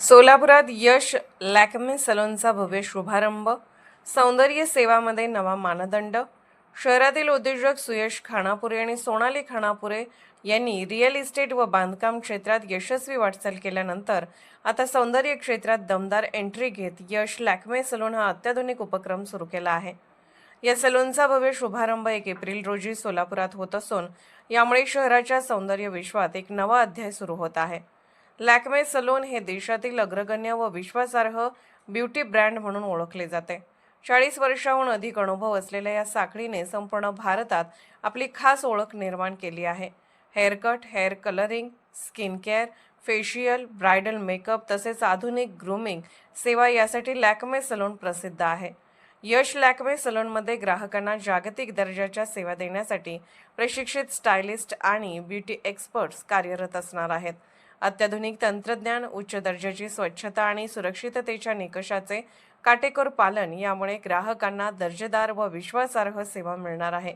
सोलापुरात यश लॅक्मे सलूनचा भव्य शुभारंभ. सौंदर्य सेवामध्ये नवा मानदंड. शहरातील उद्योजक सुयश खानापुरे आणि सोनाली खानापुरे यांनी रिअल इस्टेट व बांधकाम क्षेत्रात यशस्वी वाटचाल केल्यानंतर आता सौंदर्य क्षेत्रात दमदार एंट्री घेत यश लॅक्मे सलून हा अत्याधुनिक उपक्रम सुरू केला आहे. या सलूनचा भव्य शुभारंभ 1 एप्रिल रोजी सोलापुरात होत असून यामुळे शहराच्या सौंदर्य विश्वात एक नवा अध्याय सुरू होत आहे. लॅक्मे सलून हे देशातील अग्रगण्य व विश्वासार्ह ब्युटी ब्रँड म्हणून ओळखले जाते. 40 वर्षांहून अधिक अनुभव असलेल्या या साखळीने संपूर्ण भारतात आपली खास ओळख निर्माण केली आहे. Haircut, hair colouring, skin care, facial, bridal makeup तसेच आधुनिक ग्रूमिंग सेवा यासाठी लॅक्मे सलून प्रसिद्ध आहे. यश लॅक्मे सलूनमध्ये ग्राहकांना जागतिक दर्जाच्या सेवा देण्यासाठी प्रशिक्षित स्टायलिस्ट आणि ब्युटी एक्सपर्ट्स कार्यरत असणार आहेत. अत्याधुनिक तंत्रज्ञान, उच्च दर्जाची स्वच्छता आणि सुरक्षिततेच्या निकषाचे काटेकोर पालन यामुळे ग्राहकांना दर्जेदार व विश्वासार्ह सेवा मिळणार आहे.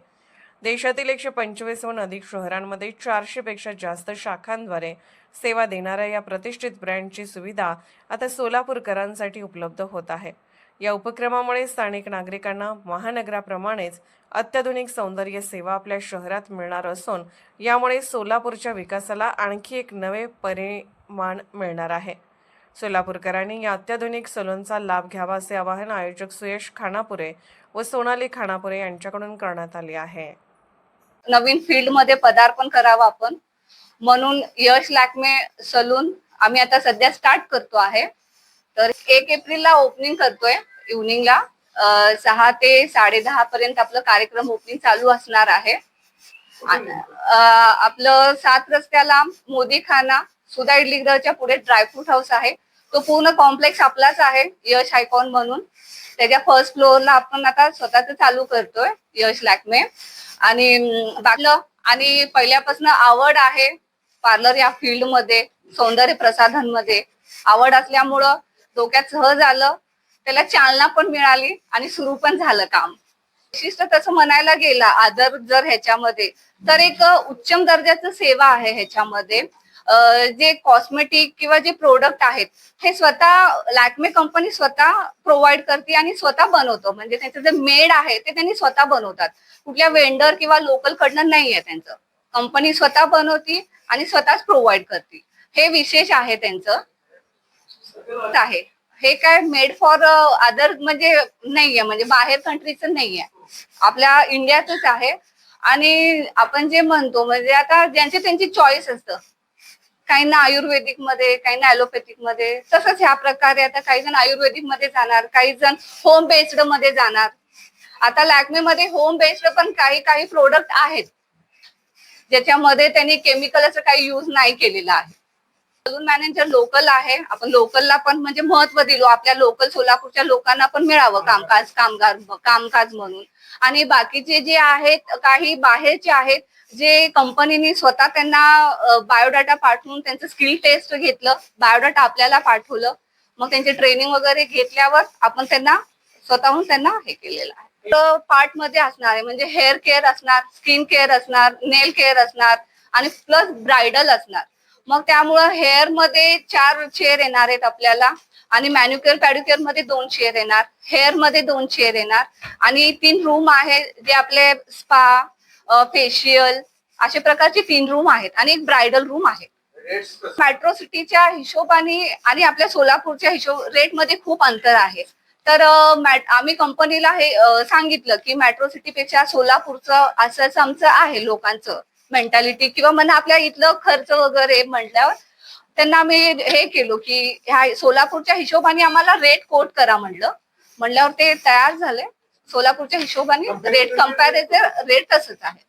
देशातील 125हून अधिक शहरांमध्ये 400 पेक्षा जास्त शाखांद्वारे सेवा देणाऱ्या या प्रतिष्ठित ब्रँडची सुविधा आता सोलापूरकरांसाठी उपलब्ध होत आहे. या उपक्रमामुळे स्थानिक नागरिकांना महानगराप्रमाणेच अत्याधुनिक सौंदर्य सेवा आपल्या शहरात मिळणार असून यामुळे सोलापूरच्या विकासाला आणखी एक नवे परिमाण मिळणार आहे. सोलापूरकरांनी या अत्याधुनिक सलूनचा लाभ घ्यावा असे आवाहन आयोजक सुयश खानापुरे व सोनाली खानापुरे यांच्याकडून करण्यात आले आहे. नवीन फील्ड मध्ये पदार्पण करावं आपण म्हणून यश लॅक्मे सलून आम्ही आता सध्या स्टार्ट करतो आहे. तर 1 एप्रिलला ओपनिंग करतोय. इव्हनिंगला 6 ते 10:30 पर्यंत आपलं कार्यक्रम ओपनिंग चालू असणार आहे. आपलं 7 रस्त्याला मोदीखाना सुधा इडलीगृहच्या पुढे ड्रायफ्रूट हाऊस आहे. तो पूर्ण कॉम्प्लेक्स आपलाच आहे यश आयकॉन म्हणून. त्याच्या फर्स्ट फ्लोअरला आपण आता स्वतःच चालू करतोय यश लॅक्मे. आणि पहिल्यापासून आवड आहे पार्लर या फील्ड मध्ये, सौंदर्य प्रसाधनमध्ये आवड असल्यामुळं डोक्यात सहज आलं, त्याला चालना पण मिळाली आणि सुरू पण झालं काम. विशिष्ट तसं म्हणायला गेला आदर जर ह्याच्यामध्ये तर एक उच्चम दर्जाचं सेवा आहे ह्याच्यामध्ये. जे कॉस्मेटिक किंवा जे प्रोडक्ट आहेत हे स्वतः लॅक्मे कंपनी स्वतः प्रोव्हाइड करते आणि स्वतः बनवतो. म्हणजे त्यांचं जे मेड आहे ते त्यांनी स्वतः बनवतात. कुठल्या वेंडर किंवा लोकल कडनं नाहीये त्यांचं. कंपनी स्वतः बनवती आणि स्वतःच प्रोव्हाइड करते. हे विशेष आहे त्यांचं आहे. हे काय मेड फॉर अदर म्हणजे नाहीये, म्हणजे बाहेर कंट्रीचं नाहीये, आपल्या इंडियातच आहे. आणि आपण जे म्हणतो म्हणजे आता ज्यांची त्यांची चॉईस असतं, काहींना आयुर्वेदिक मध्ये, काहींना ॲलोपॅथिक मध्ये, तसंच ह्या प्रकारे आता काही जण आयुर्वेदिक मध्ये जाणार, काही जण होम बेस्ड मध्ये जाणार. आता लॅक्मे मध्ये होम बेस्ड पण काही प्रोडक्ट आहेत ज्याच्यामध्ये त्यांनी केमिकल असं काही यूज नाही केलेलं आहे. सलून मॅनेजर लोकल आहे. आपण लोकलला पण म्हणजे महत्व दिलो, आपल्या लोकल सोलापूरच्या लोकांना पण मिळावं कामकाज म्हणून. आणि बाकीचे जे आहेत काही बाहेरचे आहेत जे कंपनीने स्वतः त्यांना बायोडाटा पाठवून त्यांचं स्किल टेस्ट घेतलं, बायोडाटा आपल्याला पाठवलं, मग त्यांचे ट्रेनिंग वगैरे घेतल्यावर आपण त्यांना स्वतःहून त्यांना हे केलेलं आहे. पार्ट मध्ये असणार आहे म्हणजे हेअर केअर असणार, स्किन केअर असणार, नेल केअर असणार आणि प्लस ब्रायडल असणार. मग त्यामुळं हेअर मध्ये 4 चेअर येणार आहेत आपल्याला आणि मॅन्युक्युअर पॅडिक्युअर मध्ये 2 चेअर येणार, हेअर मध्ये 2 चेअर येणार आणि 3 रूम आहे जे आपले स्पा, फेशियल अशा प्रकारचे 3 रूम आहेत आणि एक ब्रायडल रूम आहे. मेट्रो सिटीच्या हिशोबाने आणि आपल्या सोलापूरच्या रेट मध्ये खूप अंतर आहे. तर आम्ही कंपनीला हे सांगितलं की मेट्रो सिटीपेक्षा सोलापूरचं असंच आमचं आहे लोकांचं मेंटॅलिटी किंवा म्हणा आपल्या इथलं खर्च वगैरे म्हटल्यावर त्यांना आम्ही हे केलो की ह्या सोलापूरच्या हिशोबाने आम्हाला रेट कोट करा म्हणल्यावर ते तयार झाले. सोलापूरच्या हिशोबाने रेट कंपॅरेटिव्ह रेट तसंच आहे.